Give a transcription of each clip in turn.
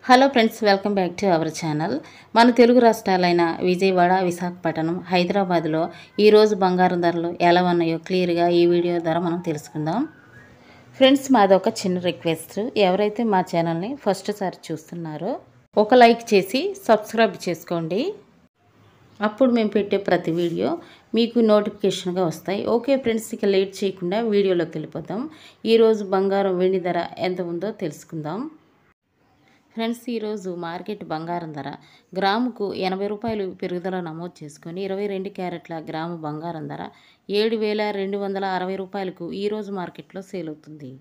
Hello friends, welcome back to our channel. మన తెలుగు రాష్ట్రాలైన విజయవాడ, విశాఖపట్నం, హైదరాబాద్లో ఈరోజు బంగారం ధరలు ఎలా ఉన్నాయో క్లియర్గా ఈ వీడియో ద్వారా మనం తెలుసుకుందాం. ఫ్రెండ్స్, మాదొక చిన్న రిక్వెస్ట్. ఎవరైతే మా ఛానల్ని ఫస్ట్ సారి చూస్తున్నారో ఒక లైక్ చేసి సబ్స్క్రైబ్ చేసుకోండి. అప్పుడు మేము పెట్టే ప్రతి వీడియో మీకు నోటిఫికేషన్గా వస్తాయి. ఓకే ఫ్రెండ్స్, ఇక లేట్ చేయకుండా వీడియోలోకి వెళ్ళిపోతాం. ఈరోజు బంగారం వెండి ధర ఎంత ఉందో తెలుసుకుందాం. ఫ్రెండ్స్, ఈరోజు మార్కెట్ బంగారం ధర గ్రాముకు 80 రూపాయలు పెరుగుదల నమోదు చేసుకొని 22 క్యారెట్ల గ్రాము బంగారం ధర 7,260 రూపాయలకు ఈరోజు మార్కెట్లో సేల్ అవుతుంది.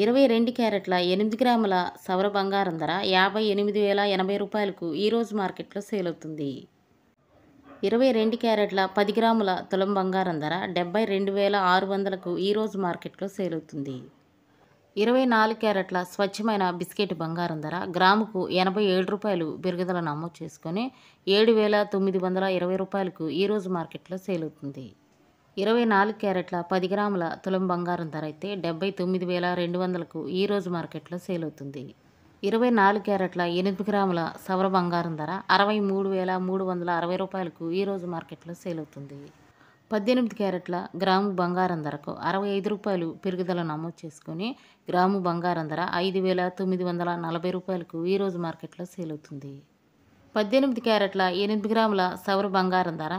22 క్యారెట్ల 8 గ్రాముల సవర బంగారం ధర 58,080 రూపాయలకు ఈరోజు మార్కెట్లో సేల్ అవుతుంది. 22 క్యారెట్ల 10 గ్రాముల తులం బంగారం ధర 72,600కు ఈరోజు మార్కెట్లో సేల్ అవుతుంది. 24 క్యారెట్ల స్వచ్ఛమైన బిస్కెట్ బంగారం ధర గ్రాముకు 87 రూపాయలు పెరుగుదల నమోదు చేసుకొని 7,920 రూపాయలకు ఈరోజు మార్కెట్లో సేల్ అవుతుంది. 24 క్యారెట్ల 10 గ్రాముల తులం బంగారం ధర అయితే 79,200కు ఈరోజు మార్కెట్లో సేల్ అవుతుంది. 24 క్యారెట్ల 8 గ్రాముల సవర బంగారం ధర 63,360 రూపాయలకు ఈరోజు మార్కెట్లో సేల్ అవుతుంది. 18 క్యారెట్ల గ్రాము బంగారం ధరకు 65 రూపాయలు పెరుగుదల నమోదు చేసుకొని గ్రాము బంగారం ధర 5,940 రూపాయలకు ఈరోజు మార్కెట్లో సేల్ అవుతుంది. 18 క్యారెట్ల 8 గ్రాముల సవర బంగారం ధర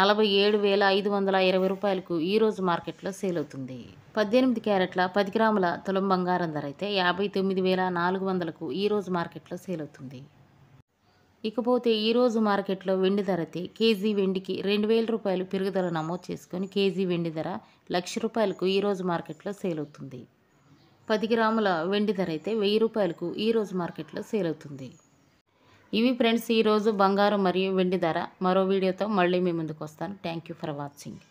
47,520 రూపాయలకు ఈరోజు మార్కెట్లో సేల్ అవుతుంది. 18 క్యారెట్ల 10 గ్రాముల తులం బంగారం ధర అయితే 59,400కు ఈరోజు మార్కెట్లో సేల్ అవుతుంది. ఇకపోతే ఈరోజు మార్కెట్లో వెండి ధర అయితే కేజీ వెండికి 2,000 రూపాయలు పెరుగుదల నమోదు చేసుకొని కేజీ వెండి ధర 1,00,000 రూపాయలకు ఈరోజు మార్కెట్లో సేల్ అవుతుంది. 10 గ్రాముల వెండి ధర అయితే 1,000 రూపాయలకు ఈరోజు మార్కెట్లో సేల్ అవుతుంది. ఇవి ఫ్రెండ్స్ ఈరోజు బంగారం మరియు వెండి ధర. మరో వీడియోతో మళ్ళీ మీ ముందుకు వస్తాను. Thank you for watching.